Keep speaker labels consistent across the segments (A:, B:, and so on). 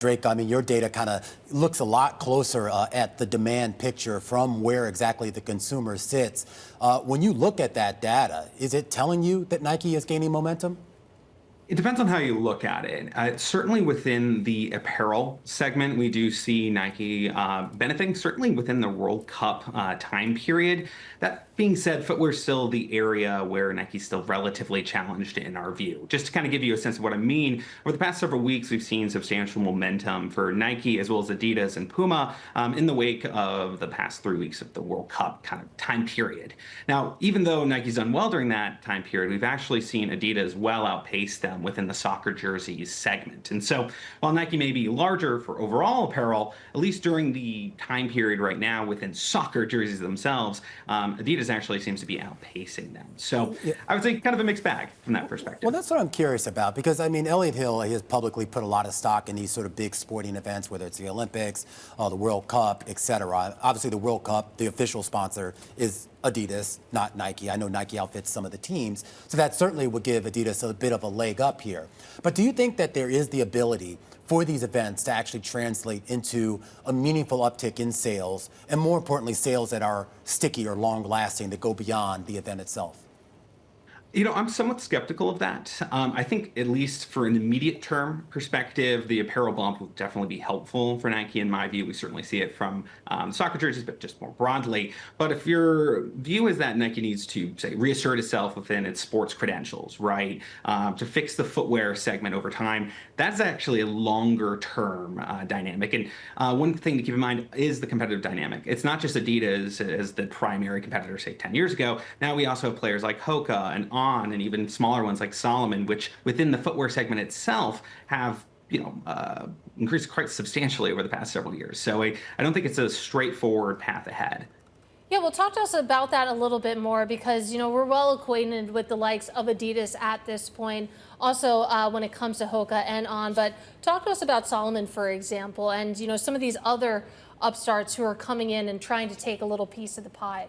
A: Drake, I mean, your data kind of looks a lot closer at the demand picture from where exactly the consumer sits. When you look at that data, is it telling you that Nike is gaining momentum?
B: It depends on how you look at it. Certainly within the apparel segment, we do see Nike benefiting, certainly within the World Cup time period. That being said, footwear is still the area where Nike's still relatively challenged in our view. Just to kind of give you a sense of what I mean, over the past several weeks, we've seen substantial momentum for Nike as well as Adidas and Puma in the wake of the past 3 weeks of the World Cup kind of time period. Now, even though Nike's done well during that time period, we've actually seen Adidas well outpace them within the soccer jerseys segment. And so while Nike may be larger for overall apparel, at least during the time period right now within soccer jerseys themselves, Adidas actually seems to be outpacing them. So
A: Yeah.
B: I would say kind of a mixed bag from that perspective.
A: Well, that's what I'm curious about because, I mean, Elliott Hill has publicly put a lot of stock in these sort of big sporting events, whether it's the Olympics, the World Cup, et cetera. Obviously, the World Cup, the official sponsor is Adidas, not Nike. I know Nike outfits some of the teams, so that certainly would give Adidas a bit of a leg up here. But do you think that there is the ability for these events to actually translate into a meaningful uptick in sales, and more importantly, sales that are sticky or long-lasting that go beyond the event itself?
B: You know, I'm somewhat skeptical of that. I think, at least for an immediate term perspective, the apparel bump will definitely be helpful for Nike. In my view, we certainly see it from soccer jerseys, but just more broadly. But if your view is that Nike needs to, say, reassert itself within its sports credentials, right, to fix the footwear segment over time, that's actually a longer term dynamic. And one thing to keep in mind is the competitive dynamic. It's not just Adidas as the primary competitor, say, 10 years ago. Now we also have players like Hoka and and even smaller ones like Salomon, which within the footwear segment itself have increased quite substantially over the past several years. So I don't think it's a straightforward path ahead.
C: Yeah, well, talk to us about that a little bit more because, we're well acquainted with the likes of Adidas at this point, also when it comes to Hoka and On. But talk to us about Salomon, for example, and, some of these other upstarts who are coming in and trying to take a little piece of the pie.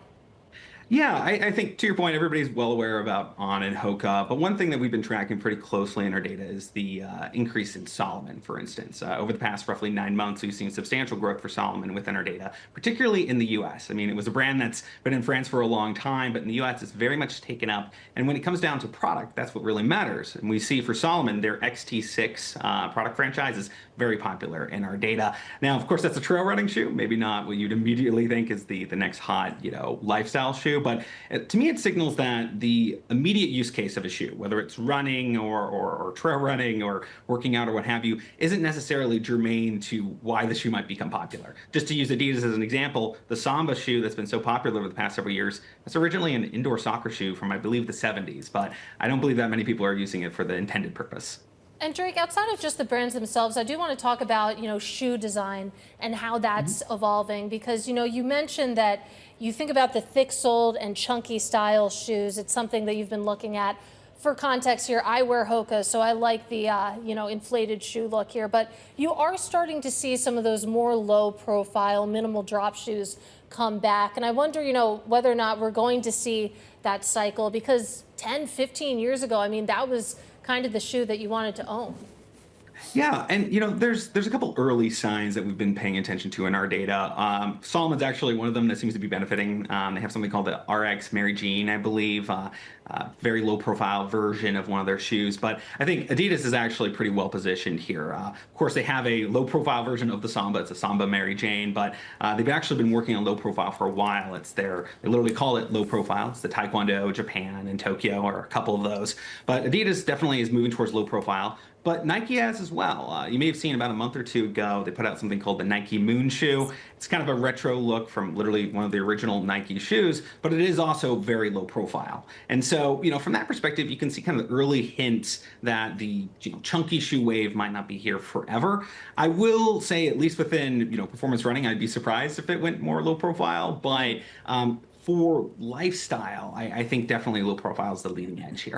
B: Yeah, I think to your point, everybody's well aware about On and Hoka, but one thing that we've been tracking pretty closely in our data is the increase in Salomon, for instance. Over the past roughly 9 months, we've seen substantial growth for Salomon within our data, particularly in the US. I mean, it was a brand that's been in France for a long time, but in the US, it's very much taken up. And when it comes down to product, that's what really matters. And we see for Salomon, their XT6 product franchise is very popular in our data. Now, of course, that's a trail running shoe, maybe not what you'd immediately think is the next hot, lifestyle shoe. But to me, it signals that the immediate use case of a shoe, whether it's running or trail running or working out or what have you, isn't necessarily germane to why the shoe might become popular. Just to use Adidas as an example, the Samba shoe that's been so popular over the past several years, that's originally an indoor soccer shoe from, I believe, the 70s. But I don't believe that many people are using it for the intended purpose.
C: And Drake, outside of just the brands themselves, I do want to talk about, shoe design and how that's evolving because, you mentioned that you think about the thick-soled and chunky style shoes. It's something that you've been looking at. For context here, I wear Hoka, so I like the, inflated shoe look here. But you are starting to see some of those more low-profile, minimal drop shoes come back. And I wonder, whether or not we're going to see that cycle because 10, 15 years ago, I mean, that was kind of the shoe that you wanted to own.
B: Yeah, and there's a couple early signs that we've been paying attention to in our data. Salomon's actually one of them that seems to be benefiting. They have something called the RX Mary Jean, I believe, very low profile version of one of their shoes. But I think Adidas is actually pretty well positioned here. Of course, they have a low profile version of the Samba. It's a Samba Mary Jane, but they've actually been working on low profile for a while. They literally call it low profile. It's the Taekwondo, Japan, and Tokyo, or a couple of those. But Adidas definitely is moving towards low profile. But Nike has as well. You may have seen about a month or two ago, they put out something called the Nike Moon shoe. It's kind of a retro look from literally one of the original Nike shoes, but it is also very low profile. And so, from that perspective, you can see kind of the early hints that the chunky shoe wave might not be here forever. I will say, at least within performance running, I'd be surprised if it went more low profile, but for lifestyle, I think definitely low profile is the leading edge here.